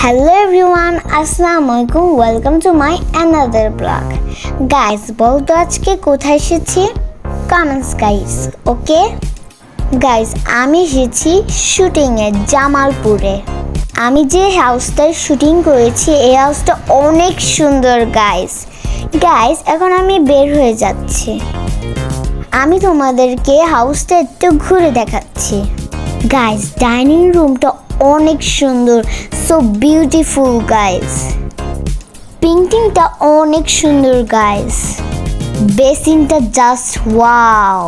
Hello everyone, আসসালামু আলাইকুম, welcome to my another blog. Guys, বলতো আজকে কোথায় এসেছি? কমেন্টস গাইস, ওকে? গাইস, আমি এসেছি শুটিংয়ে জামালপুরে। আমি যে হাউসটার শুটিং করেছি এই হাউসটা অনেক সুন্দর গাইস। এখন আমি বের হয়ে যাচ্ছি। আমি তোমাদেরকে হাউসটা একটু ঘুরে দেখাচ্ছি। গাইস, ডাইনিং রুমটা অনেক সুন্দর, সো বিউটিফুল গাইস। পেইন্টিংটা অনেক সুন্দর গাইস। বেসিনটা just wow.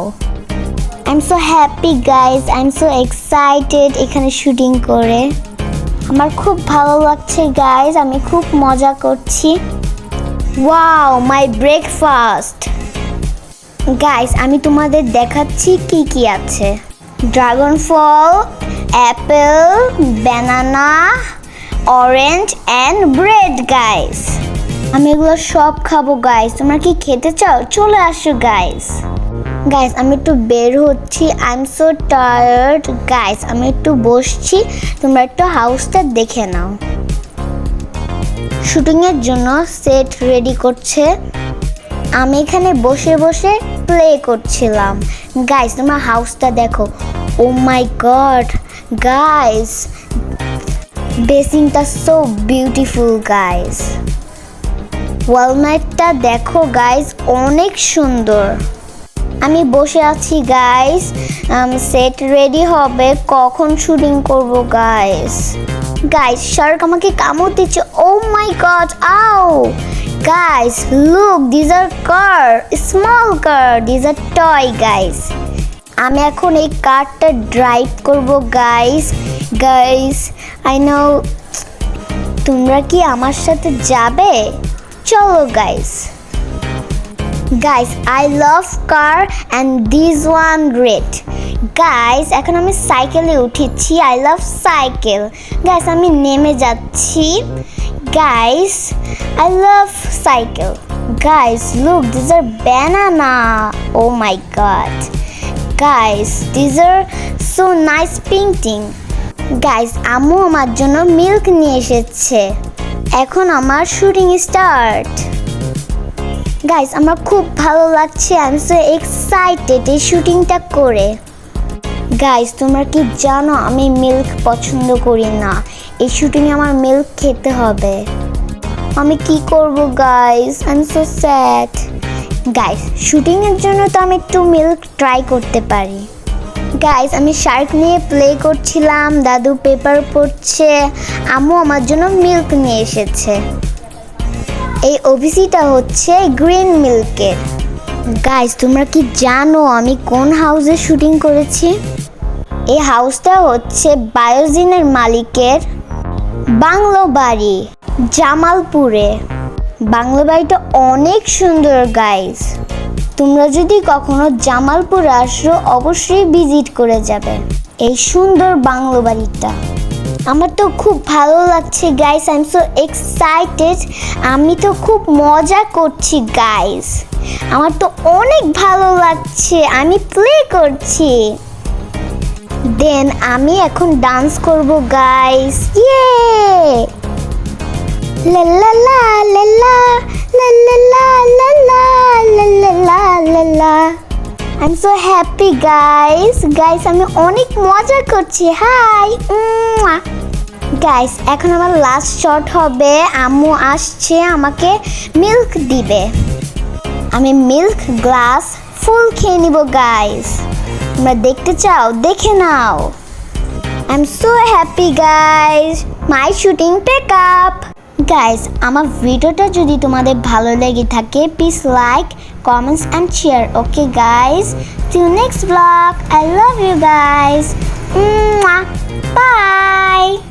I am so happy guys, I am so excited এখানে শুটিং করে। আমার খুব ভালো লাগছে গাইস, আমি খুব মজা করছি। Wow, my breakfast. গাইস, আমি তোমাদের দেখাচ্ছি কি কি আছে। ড্রাগন ফল, apple, banana, orange and bread guys. আমি এগুলো সব খাবো গাইস। তোমরা কি খেতে চাও? চলে আসো গাইস। আমি একটু বের হচ্ছি, I am so tired guys. আমি একটু বসছি, তোমরা একটু হাউসটা দেখে নাও। শুটিংয়ের জন্য সেট রেডি করছে। আমি এখানে বসে বসে প্লে করছিলাম। গাইস, তোমরা হাউসটা দেখো। ও মাই গড গাইস, বেসিনটা সো বিউটিফুল গাইস। ওয়ালমেটটা দেখো গাইস, অনেক সুন্দর। আমি বসে আছি গাইস, সেট রেডি হবে, কখন শুটিং করব গাইস। শার্ক আমাকে কামড় দিচ্ছে। ও মাই গড, আও guys, look, this are car, small car, this are toy guys. আমি এখন এই কারটা ড্রাইভ করব গাইস। আই নো, তোমরা কি আমার সাথে যাবে? চলো guys. I love car and this one red. এখন আমি সাইকেলে উঠেছি। I love cycle. আমি নেমে যাচ্ছি। I love cycle. Look, this are banana. Oh my God this are so nice painting. আম্মু আমার জন্য মিল্ক নিয়ে এসেছে। এখন আমার শুটিং স্টার্ট। আমার খুব ভালো লাগছে, আই এম সো এক্সাইটেড এই শুটিংটা করে। তোমরা কি জানো আমি মিল্ক পছন্দ করি না। এই শুটিংয়ে আমার মিল্ক খেতে হবে। আমি কি করব আই এম সো স্যাড। শুটিংয়ের জন্য তো আমি একটু মিল্ক ট্রাই করতে পারি। আমি শার্ক নিয়ে প্লে করছিলাম, দাদু পেপার পড়ছে, আম্মু আমার জন্য মিল্ক নিয়ে এসেছে। এই ওভিসিটা হচ্ছে গ্রিন মিল্কের। তোমরা কি জানো আমি কোন হাউসে শুটিং করেছি? এই হাউসটা হচ্ছে বায়োজিনের মালিকের বাংলো বাড়ি, জামালপুরে। বাংলো বাড়িটা অনেক সুন্দর গাইস। তোমরা যদি কখনো জামালপুরে আসো অবশ্যই ভিজিট করে যাবে এই সুন্দর বাংলো বাড়িটা। আমার তো খুব ভালো লাগছে guys, I am so excited. আমি তো খুব মজা করছি গাইস। আমার তো অনেক ভালো লাগছে, আমি প্লে করছি। আমি এখন ডান্স করব গাইস। লা লা লা লা লা লা লা লা লা লা লা লা লা। I am so happy guys. আমি অনেক মজা করছি। হাই এখন আমার লাস্ট শট হবে। আম্মু আসছে, আমাকে মিল্ক দিবে। আমি মিল্ক গ্লাস ফুল খেয়ে নিব গাইস। তোমরা দেখতে চাও? দেখে নাও। I am so happy guys. My shooting pack up. আমার ভিডিওটা যদি তোমাদের ভালো লেগে থাকে, please like, comments and share. Okay guys, till next vlog. I love you guys. Bye.